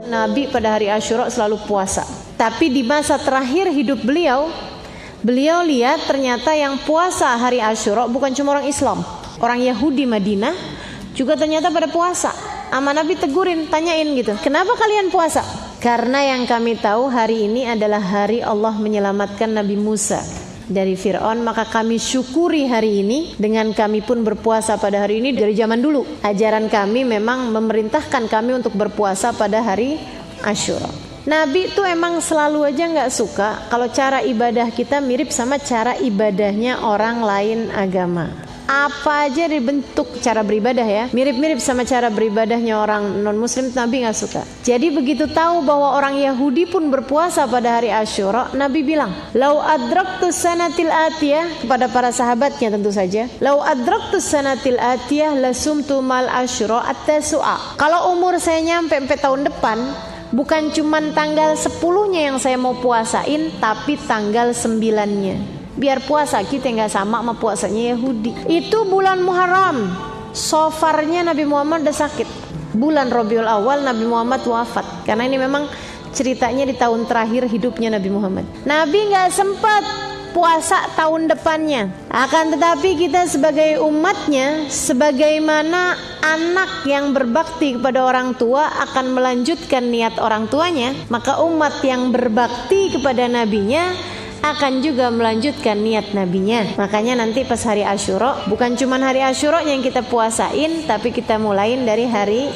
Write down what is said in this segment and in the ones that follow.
Nabi pada hari Asyura selalu puasa. Tapi di masa terakhir hidup beliau lihat ternyata yang puasa hari Asyura bukan cuma orang Islam, orang Yahudi Madinah juga ternyata pada puasa. Ama Nabi tegurin, tanyain gitu, kenapa kalian puasa? Karena yang kami tahu hari ini adalah hari Allah menyelamatkan Nabi Musa dari Fir'aun, maka kami syukuri hari ini dengan kami pun berpuasa pada hari ini. Dari zaman dulu ajaran kami memang memerintahkan kami untuk berpuasa pada hari Asyura. Nabi itu emang selalu aja gak suka kalau cara ibadah kita mirip sama cara ibadahnya orang lain agama. Apa aja dibentuk cara beribadah ya mirip-mirip sama cara beribadahnya orang non-muslim, Nabi gak suka. Jadi begitu tahu bahwa orang Yahudi pun berpuasa pada hari Asyura, Nabi bilang, "Lau adraktus sanatil atiyah," kepada para sahabatnya tentu saja, "Lau adraktus sanatil atiyah lasumtu mal Asyura at-tasu'a." Kalau umur saya nyampe 4 tahun depan, bukan cuman tanggal 10-nya yang saya mau puasain, tapi tanggal 9-nya. Biar puasa kita nggak sama puasanya Yahudi. Itu bulan Muharram, sofarnya Nabi Muhammad udah sakit. Bulan Rabiul Awal Nabi Muhammad wafat. Karena ini memang ceritanya di tahun terakhir hidupnya Nabi Muhammad. Nabi nggak sempat puasa tahun depannya. Akan tetapi kita sebagai umatnya, sebagaimana anak yang berbakti kepada orang tua akan melanjutkan niat orang tuanya, maka umat yang berbakti kepada nabinya akan juga melanjutkan niat nabinya. Makanya nanti pas hari Asyura, bukan cuma hari Asyura yang kita puasain, tapi kita mulain dari hari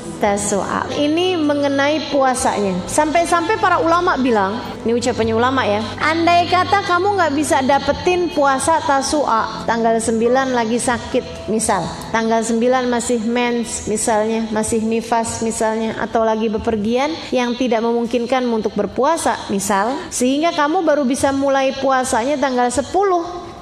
Tasu'a. Ini mengenai puasanya. Sampai-sampai para ulama bilang, ini ucapannya ulama ya, andai kata kamu gak bisa dapetin puasa Tasu'a, tanggal 9 lagi sakit misal, tanggal 9 masih mens misalnya, masih nifas misalnya, atau lagi bepergian yang tidak memungkinkan untuk berpuasa misal, sehingga kamu baru bisa mulai puasanya tanggal 10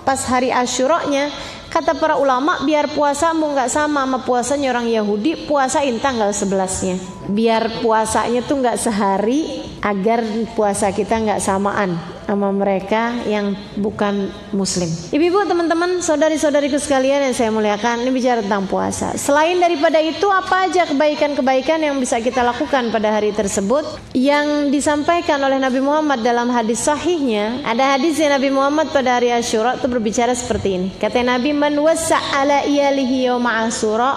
pas hari Asyuranya. Kata para ulama, biar puasamu gak sama puasanya orang Yahudi, puasain tanggal 11-nya. Biar puasanya tuh gak sehari, agar puasa kita gak samaan sama mereka yang bukan muslim. Ibu-ibu, teman-teman, saudari-saudariku sekalian yang saya muliakan, ini bicara tentang puasa. Selain daripada itu, apa aja kebaikan-kebaikan yang bisa kita lakukan pada hari tersebut yang disampaikan oleh Nabi Muhammad dalam hadis sahihnya? Ada hadis yang Nabi Muhammad pada hari Asyura itu berbicara seperti ini. Kata Nabi, "Man wassa'ala iyalihi yawma Asyura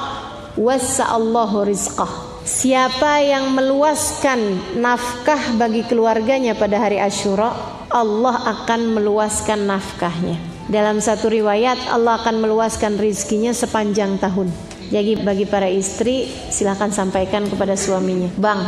wassa'allahu rizqah." Siapa yang meluaskan nafkah bagi keluarganya pada hari Asyura, Allah akan meluaskan nafkahnya. Dalam satu riwayat, Allah akan meluaskan rizkinya sepanjang tahun. Jadi bagi para istri, silahkan sampaikan kepada suaminya, "Bang,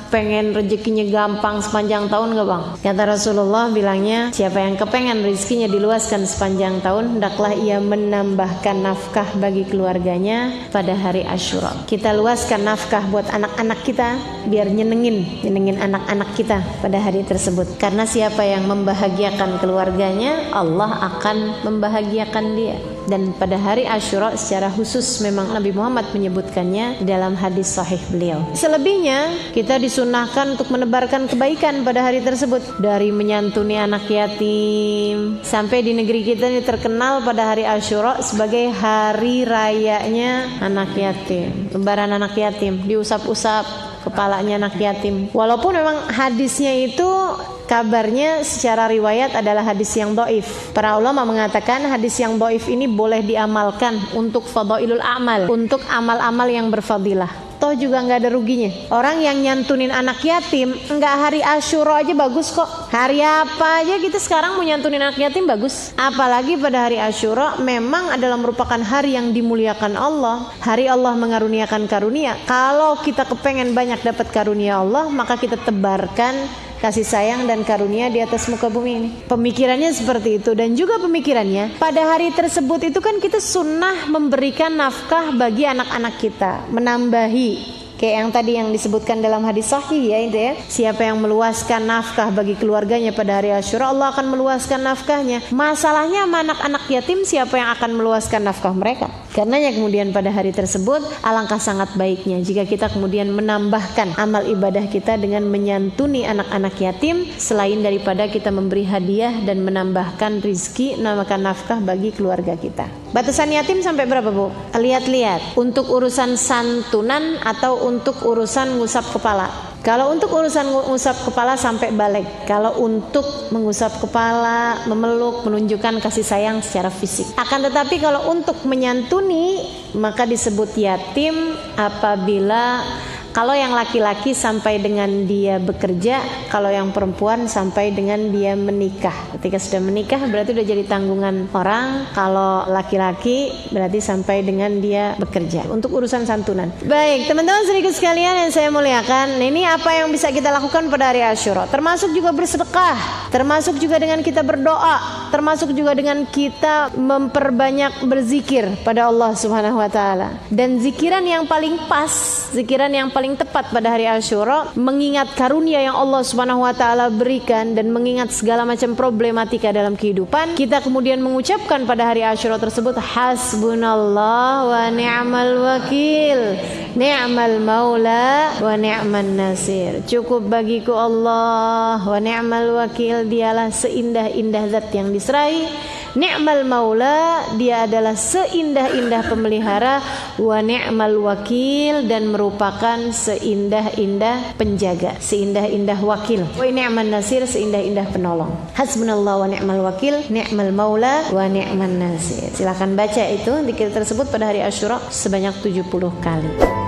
pengen rezekinya gampang sepanjang tahun gak bang?" Kata Rasulullah bilangnya, siapa yang kepengen rezekinya diluaskan sepanjang tahun, hendaklah ia menambahkan nafkah bagi keluarganya pada hari Asyura. Kita luaskan nafkah buat anak-anak kita, biar nyenengin anak-anak kita pada hari tersebut. Karena siapa yang membahagiakan keluarganya, Allah akan membahagiakan dia. Dan pada hari Asyura secara khusus memang Nabi Muhammad menyebutkannya dalam hadis sahih beliau. Selebihnya kita disunahkan untuk menebarkan kebaikan pada hari tersebut, dari menyantuni anak yatim sampai di negeri kita ini terkenal pada hari Asyura sebagai hari rayanya anak yatim. Lebaran anak yatim, diusap-usap kepalanya anak yatim. Walaupun memang hadisnya itu kabarnya secara riwayat adalah hadis yang dhaif. Para ulama mengatakan hadis yang dhaif ini boleh diamalkan untuk fadailul amal, untuk amal-amal yang berfadilah. Toh juga nggak ada ruginya. Orang yang nyantunin anak yatim, nggak hari Asyura aja bagus kok. Hari apa aja kita sekarang mau nyantunin anak yatim bagus. Apalagi pada hari Asyura memang adalah merupakan hari yang dimuliakan Allah. Hari Allah mengaruniakan karunia. Kalau kita kepengen banyak dapat karunia Allah, maka kita tebarkan kasih sayang dan karunia di atas muka bumi ini. Pemikirannya seperti itu. Dan juga pemikirannya, pada hari tersebut itu kan kita sunnah memberikan nafkah bagi anak-anak kita, menambahi. Kayak yang tadi yang disebutkan dalam hadis sahih ya, itu ya. Siapa yang meluaskan nafkah bagi keluarganya pada hari Asyura, Allah akan meluaskan nafkahnya. Masalahnya sama anak-anak yatim, siapa yang akan meluaskan nafkah mereka? Karenanya kemudian pada hari tersebut alangkah sangat baiknya jika kita kemudian menambahkan amal ibadah kita dengan menyantuni anak-anak yatim, selain daripada kita memberi hadiah dan menambahkan rizki, namakan nafkah bagi keluarga kita. Batasan yatim sampai berapa, Bu? Lihat-lihat. Untuk urusan santunan atau untuk urusan ngusap kepala? Kalau untuk urusan mengusap kepala sampai balik. Kalau untuk mengusap kepala, memeluk, menunjukkan kasih sayang secara fisik. Akan tetapi kalau untuk menyantuni, maka disebut yatim apabila kalau yang laki-laki sampai dengan dia bekerja, kalau yang perempuan sampai dengan dia menikah. Ketika sudah menikah berarti sudah jadi tanggungan orang. Kalau laki-laki berarti sampai dengan dia bekerja. Untuk urusan santunan. Baik, teman-teman sedikit sekalian yang saya muliakan, ini apa yang bisa kita lakukan pada hari Asyura. Termasuk juga bersedekah, termasuk juga dengan kita berdoa, termasuk juga dengan kita memperbanyak berzikir pada Allah Subhanahu wa taala. Dan zikiran yang paling pas, zikiran yang paling tepat pada hari Asyura, mengingat karunia yang Allah Subhanahu wa taala berikan dan mengingat segala macam problematika dalam kehidupan, kita kemudian mengucapkan pada hari Asyura tersebut hasbunallah wa ni'mal wakil, ni'mal maula wa ni'man nasir. Cukup bagiku Allah, wa ni'mal wakil, dialah seindah-indah zat yang diserahi, ni'mal maula, dia adalah seindah-indah pemelihara, wa ni'mal wakil, dan merupakan seindah-indah penjaga, seindah-indah wakil, wa ni'man nasir, seindah-indah penolong. Hasbunallah wa ni'mal wakil, ni'mal maula wa ni'man nasir. Silakan baca itu zikir tersebut pada hari Asyura sebanyak 70 kali.